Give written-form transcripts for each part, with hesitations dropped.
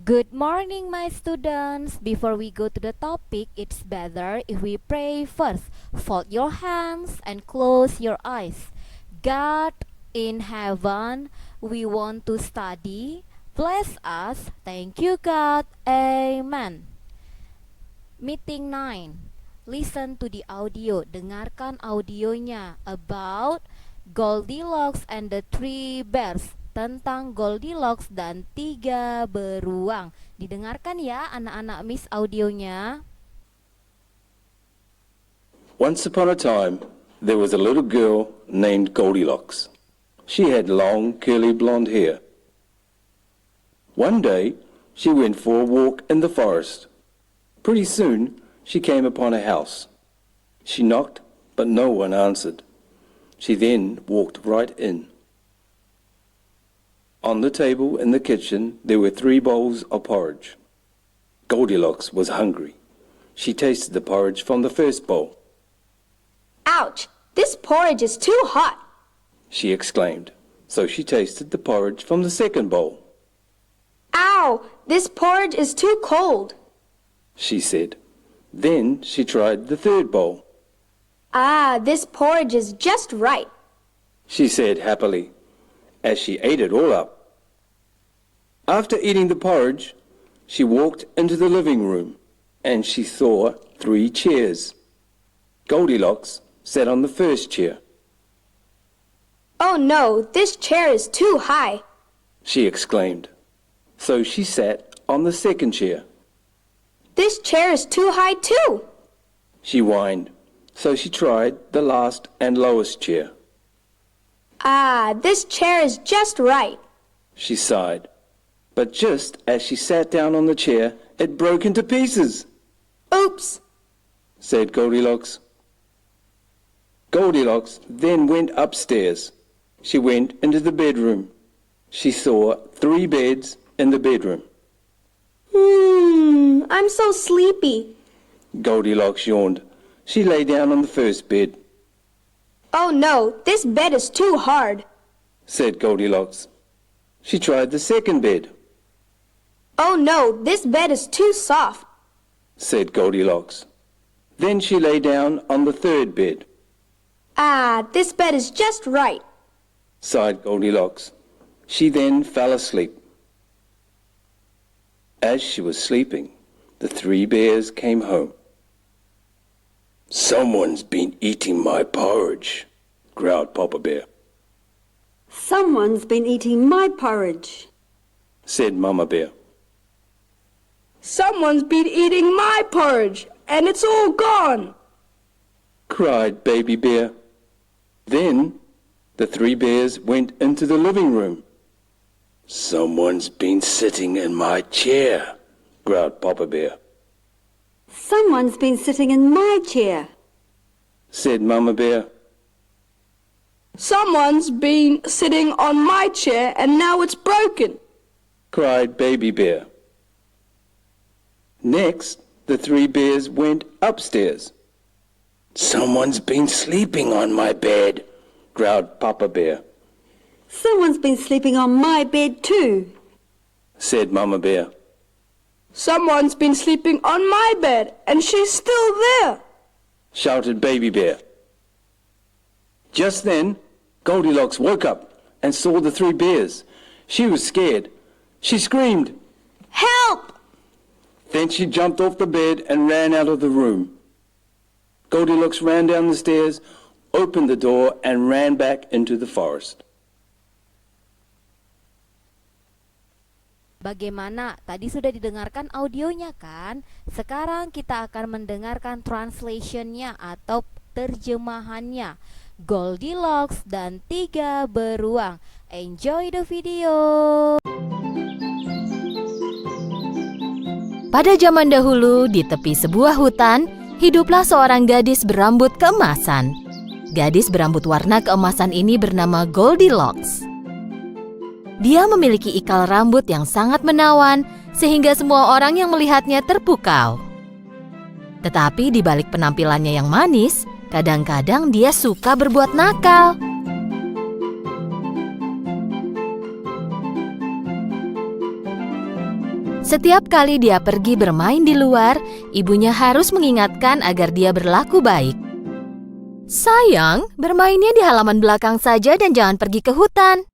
Good morning, my students. Before we go to the topic, it's better if we pray first. Fold your hands and close your eyes. God in heaven, we want to study. Bless us. Thank you, God. Amen. Meeting 9. Listen to the audio. Dengarkan audionya about Goldilocks and the Three Bears. Tentang Goldilocks dan tiga beruang. Didengarkan ya anak-anak Miss audionya. Once upon a time, there was a little girl named Goldilocks. She had long, curly blonde hair. One day, she went for a walk in the forest. Pretty soon, she came upon a house. She knocked, but no one answered. She then walked right in. On the table in the kitchen, there were 3 bowls of porridge. Goldilocks was hungry. She tasted the porridge from the first bowl. Ouch! This porridge is too hot. She exclaimed. So she tasted the porridge from the second bowl. Ow! This porridge is too cold. She said. Then she tried the third bowl. Ah, this porridge is just right. She said happily, as she ate it all up. After eating the porridge, she walked into the living room, and she saw 3 chairs. Goldilocks sat on the first chair. Oh no, this chair is too high. She exclaimed. So she sat on the second chair. This chair is too high too. She whined. So she tried the last and lowest chair. Ah, this chair is just right. She sighed. But just as she sat down on the chair, it broke into pieces, Oops! said Goldilocks. Goldilocks then went upstairs. She went into the bedroom. She saw 3 beds in the bedroom. I'm so sleepy. Goldilocks yawned. She lay down on the first bed, Oh no, this bed is too hard. said Goldilocks. She tried the second bed, Oh no, this bed is too soft. said Goldilocks. Then she lay down on the third bed, Ah, this bed is just right. sighed Goldilocks. She then fell asleep. As she was sleeping, the 3 bears came home. Someone's been eating my porridge, growled Papa Bear. Someone's been eating my porridge. Said Mama Bear. Someone's been eating my porridge, and it's all gone. Cried Baby Bear. Then the 3 bears went into the living room. Someone's been sitting in my chair, growled Papa Bear. Someone's been sitting in my chair. Said Mama Bear. Someone's been sitting on my chair, and now it's broken. Cried Baby Bear. Next, the 3 bears went upstairs. Someone's been sleeping on my bed, growled Papa Bear. Someone's been sleeping on my bed too. Said Mama Bear. Someone's been sleeping on my bed, and she's still there. Shouted Baby Bear. Just then, Goldilocks woke up and saw the 3 bears. She was scared. She screamed. Help! Then she jumped off the bed and ran out of the room. Goldilocks ran down the stairs, opened the door, and ran back into the forest. Bagaimana? Tadi sudah didengarkan audionya kan? Sekarang kita akan mendengarkan translationnya atau terjemahannya. Goldilocks dan tiga beruang. Enjoy the video. Pada zaman dahulu, di tepi sebuah hutan, hiduplah seorang gadis berambut keemasan. Gadis berambut warna keemasan ini bernama Goldilocks. Dia memiliki ikal rambut yang sangat menawan, sehingga semua orang yang melihatnya terpukau. Tetapi di balik penampilannya yang manis, kadang-kadang dia suka berbuat nakal. Setiap kali dia pergi bermain di luar, ibunya harus mengingatkan agar dia berlaku baik. Sayang, bermainnya di halaman belakang saja dan jangan pergi ke hutan.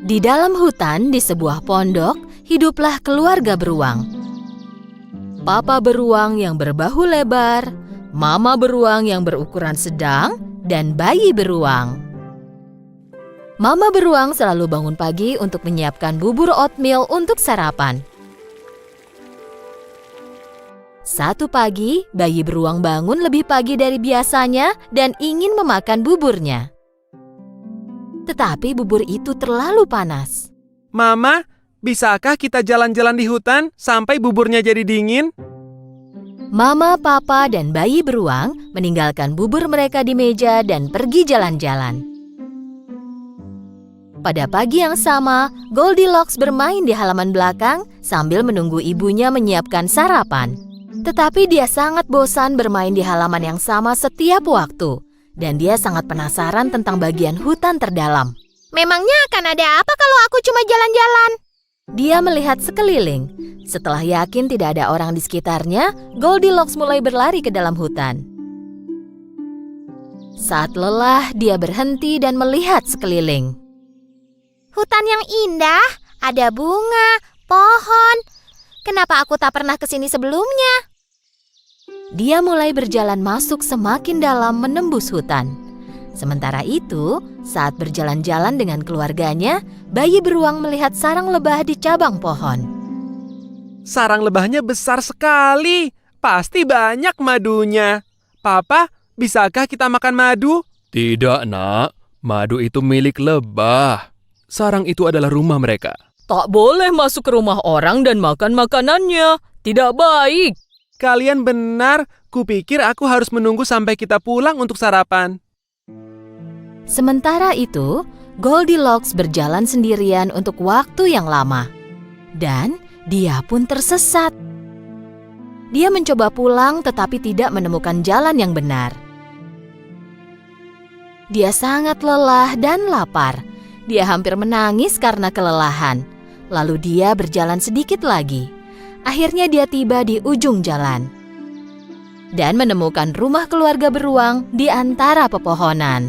Di dalam hutan, di sebuah pondok, hiduplah keluarga beruang. Papa beruang yang berbahu lebar, mama beruang yang berukuran sedang, dan bayi beruang. Mama beruang selalu bangun pagi untuk menyiapkan bubur oatmeal untuk sarapan. Satu pagi, bayi beruang bangun lebih pagi dari biasanya dan ingin memakan buburnya. Tetapi bubur itu terlalu panas. Mama, bisakah kita jalan-jalan di hutan sampai buburnya jadi dingin? Mama, papa, dan bayi beruang meninggalkan bubur mereka di meja dan pergi jalan-jalan. Pada pagi yang sama, Goldilocks bermain di halaman belakang sambil menunggu ibunya menyiapkan sarapan. Tetapi dia sangat bosan bermain di halaman yang sama setiap waktu. Dan dia sangat penasaran tentang bagian hutan terdalam. Memangnya akan ada apa kalau aku cuma jalan-jalan? Dia melihat sekeliling. Setelah yakin tidak ada orang di sekitarnya, Goldilocks mulai berlari ke dalam hutan. Saat lelah, dia berhenti dan melihat sekeliling. Hutan yang indah, ada bunga, pohon. Kenapa aku tak pernah ke sini sebelumnya? Dia mulai berjalan masuk semakin dalam menembus hutan. Sementara itu, saat berjalan-jalan dengan keluarganya, bayi beruang melihat sarang lebah di cabang pohon. Sarang lebahnya besar sekali. Pasti banyak madunya. Papa, bisakah kita makan madu? Tidak, nak. Madu itu milik lebah. Sarang itu adalah rumah mereka. Tak boleh masuk ke rumah orang dan makan makanannya. Tidak baik. Kalian benar. Kupikir aku harus menunggu sampai kita pulang untuk sarapan. Sementara itu, Goldilocks berjalan sendirian untuk waktu yang lama. Dan dia pun tersesat. Dia mencoba pulang tetapi tidak menemukan jalan yang benar. Dia sangat lelah dan lapar. Dia hampir menangis karena kelelahan. Lalu dia berjalan sedikit lagi. Akhirnya dia tiba di ujung jalan. Dan menemukan rumah keluarga beruang di antara pepohonan.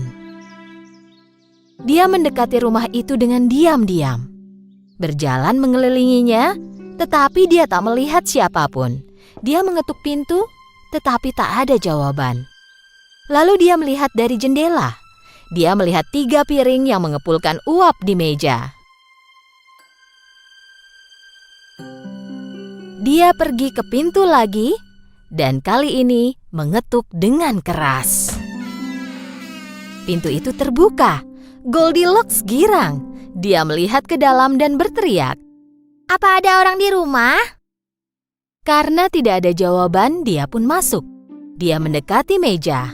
Dia mendekati rumah itu dengan diam-diam. Berjalan mengelilinginya, tetapi dia tak melihat siapapun. Dia mengetuk pintu, tetapi tak ada jawaban. Lalu dia melihat dari jendela. Dia melihat 3 piring yang mengepulkan uap di meja. Dia pergi ke pintu lagi, dan kali ini mengetuk dengan keras. Pintu itu terbuka. Goldilocks girang. Dia melihat ke dalam dan berteriak. Apa ada orang di rumah? Karena tidak ada jawaban, dia pun masuk. Dia mendekati meja.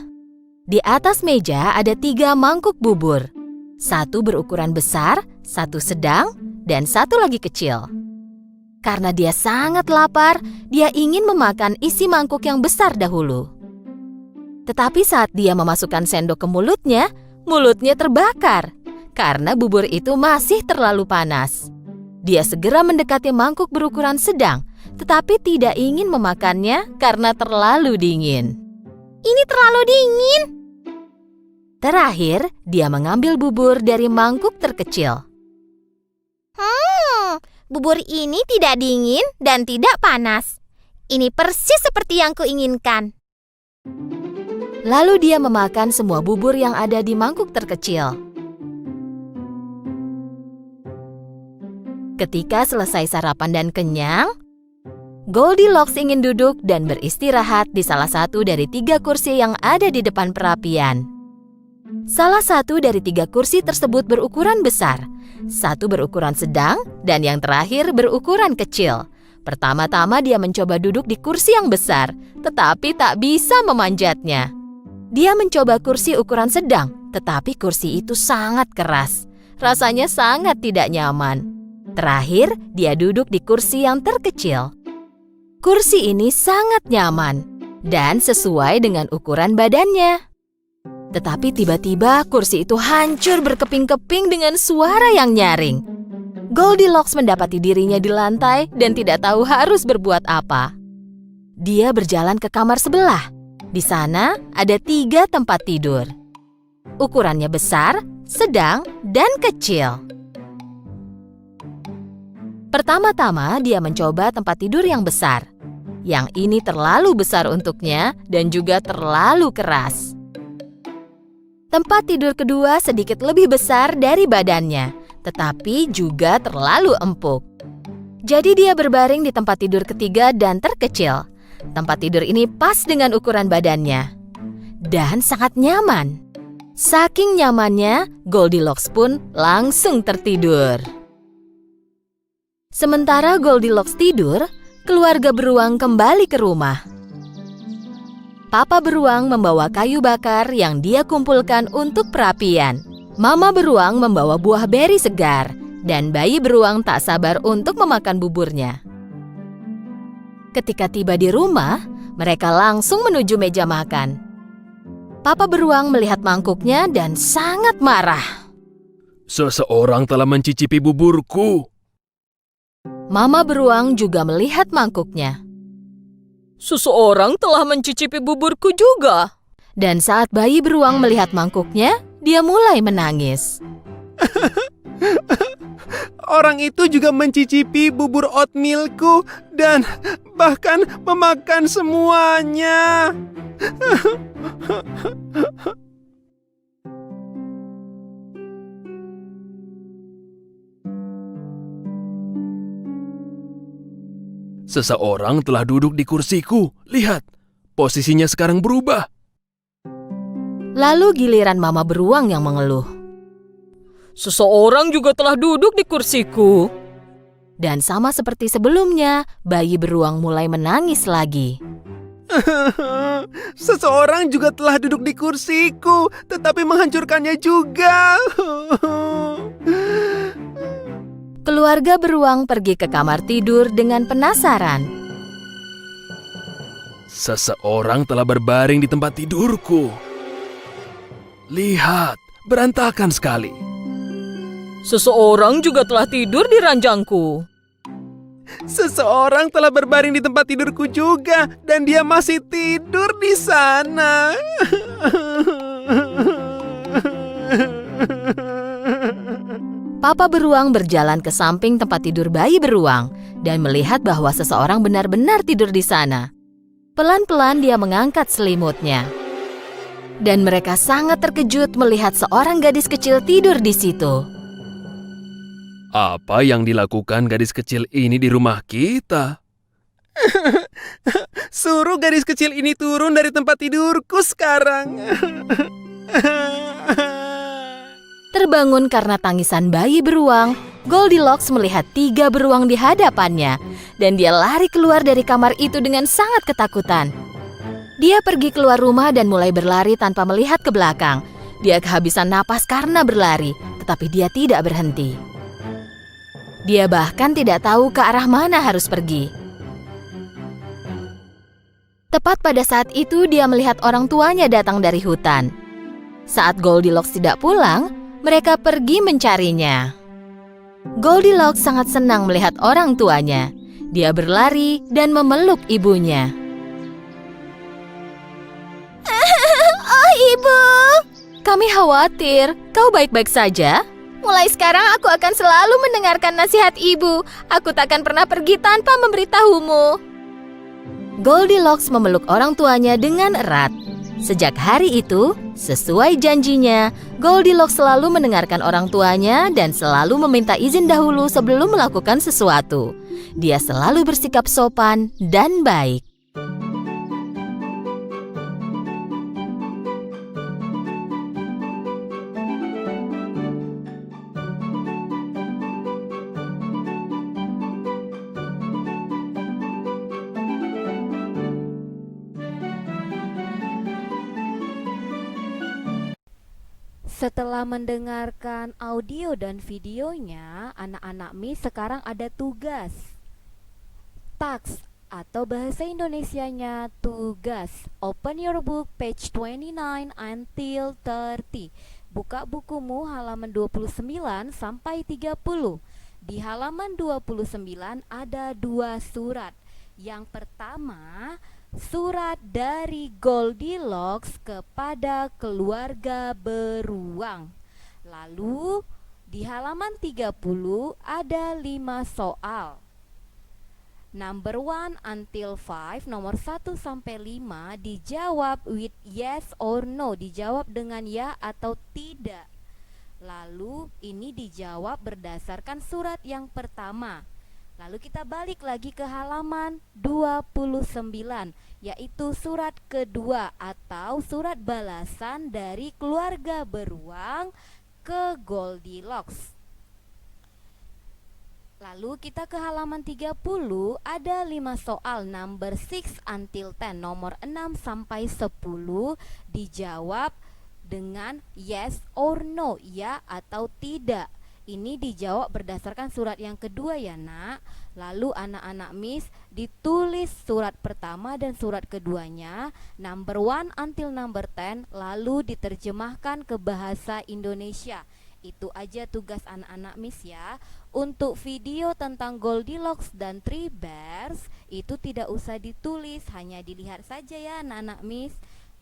Di atas meja ada 3 mangkuk bubur. 1 berukuran besar, 1 sedang, dan 1 lagi kecil. Karena dia sangat lapar, dia ingin memakan isi mangkuk yang besar dahulu. Tetapi saat dia memasukkan sendok ke mulutnya terbakar. Karena bubur itu masih terlalu panas. Dia segera mendekati mangkuk berukuran sedang, tetapi tidak ingin memakannya karena terlalu dingin. Ini terlalu dingin. Terakhir, dia mengambil bubur dari mangkuk terkecil. Bubur ini tidak dingin dan tidak panas. Ini persis seperti yang kuinginkan. Lalu dia memakan semua bubur yang ada di mangkuk terkecil. Ketika selesai sarapan dan kenyang, Goldilocks ingin duduk dan beristirahat di salah satu dari 3 kursi yang ada di depan perapian. Salah satu dari 3 kursi tersebut berukuran besar, 1 berukuran sedang, dan yang terakhir berukuran kecil. Pertama-tama dia mencoba duduk di kursi yang besar, tetapi tak bisa memanjatnya. Dia mencoba kursi ukuran sedang, tetapi kursi itu sangat keras. Rasanya sangat tidak nyaman. Terakhir, dia duduk di kursi yang terkecil. Kursi ini sangat nyaman dan sesuai dengan ukuran badannya. Tetapi tiba-tiba kursi itu hancur berkeping-keping dengan suara yang nyaring. Goldilocks mendapati dirinya di lantai dan tidak tahu harus berbuat apa. Dia berjalan ke kamar sebelah. Di sana ada 3 tempat tidur. Ukurannya besar, sedang, dan kecil. Pertama-tama dia mencoba tempat tidur yang besar. Yang ini terlalu besar untuknya dan juga terlalu keras. Tempat tidur kedua sedikit lebih besar dari badannya, tetapi juga terlalu empuk. Jadi dia berbaring di tempat tidur ketiga dan terkecil. Tempat tidur ini pas dengan ukuran badannya dan sangat nyaman. Saking nyamannya, Goldilocks pun langsung tertidur. Sementara Goldilocks tidur, keluarga beruang kembali ke rumah. Papa beruang membawa kayu bakar yang dia kumpulkan untuk perapian. Mama beruang membawa buah beri segar, dan bayi beruang tak sabar untuk memakan buburnya. Ketika tiba di rumah, mereka langsung menuju meja makan. Papa beruang melihat mangkuknya dan sangat marah. Seseorang telah mencicipi buburku. Mama beruang juga melihat mangkuknya. Seseorang telah mencicipi buburku juga. Dan saat bayi beruang melihat mangkuknya, dia mulai menangis. Orang itu juga mencicipi bubur oatmealku dan bahkan memakan semuanya. Seseorang telah duduk di kursiku. Lihat, posisinya sekarang berubah. Lalu giliran mama beruang yang mengeluh. Seseorang juga telah duduk di kursiku. Dan sama seperti sebelumnya, bayi beruang mulai menangis lagi. Seseorang juga telah duduk di kursiku, tetapi menghancurkannya juga. Keluarga beruang pergi ke kamar tidur dengan penasaran. Seseorang telah berbaring di tempat tidurku. Lihat, berantakan sekali. Seseorang juga telah tidur di ranjangku. Seseorang telah berbaring di tempat tidurku juga, dan dia masih tidur di sana. Papa beruang berjalan ke samping tempat tidur bayi beruang dan melihat bahwa seseorang benar-benar tidur di sana. Pelan-pelan dia mengangkat selimutnya. Dan mereka sangat terkejut melihat seorang gadis kecil tidur di situ. Apa yang dilakukan gadis kecil ini di rumah kita? Suruh gadis kecil ini turun dari tempat tidurku sekarang. Terbangun karena tangisan bayi beruang, Goldilocks melihat 3 beruang di hadapannya, dan dia lari keluar dari kamar itu dengan sangat ketakutan. Dia pergi keluar rumah dan mulai berlari tanpa melihat ke belakang. Dia kehabisan napas karena berlari, tetapi dia tidak berhenti. Dia bahkan tidak tahu ke arah mana harus pergi. Tepat pada saat itu dia melihat orang tuanya datang dari hutan. Saat Goldilocks tidak pulang, mereka pergi mencarinya. Goldilocks sangat senang melihat orang tuanya. Dia berlari dan memeluk ibunya. Oh ibu, kami khawatir. Kau baik-baik saja? Mulai sekarang aku akan selalu mendengarkan nasihat ibu. Aku takkan pernah pergi tanpa memberitahumu. Goldilocks memeluk orang tuanya dengan erat. Sejak hari itu, sesuai janjinya, Goldilocks selalu mendengarkan orang tuanya dan selalu meminta izin dahulu sebelum melakukan sesuatu. Dia selalu bersikap sopan dan baik. Setelah mendengarkan audio dan videonya, anak-anak Mi sekarang ada tugas. Task atau bahasa Indonesianya tugas. Open your book page 29 until 30. Buka bukumu halaman 29 sampai 30. Di halaman 29 ada 2 surat. Yang pertama, surat dari Goldilocks kepada keluarga beruang. Lalu di halaman 30 ada 5 soal. Number 1 until 5, nomor 1 sampai 5 dijawab with yes or no, dijawab dengan ya atau tidak. Lalu ini dijawab berdasarkan surat yang pertama. Lalu kita balik lagi ke halaman 29, yaitu surat kedua atau surat balasan dari keluarga beruang ke Goldilocks. Lalu kita ke halaman 30, ada 5 soal number 6 until 10, nomor 6 sampai 10 dijawab dengan yes or no, ya atau tidak. Ini dijawab berdasarkan surat yang kedua ya nak. Lalu anak-anak Miss ditulis surat pertama dan surat keduanya, number 1 until number 10, lalu diterjemahkan ke bahasa Indonesia. Itu aja tugas anak-anak Miss ya. Untuk video tentang Goldilocks dan Three Bears itu tidak usah ditulis, hanya dilihat saja ya anak-anak Miss.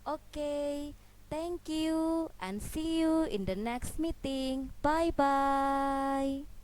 Oke, thank you and see you in the next meeting. Bye bye.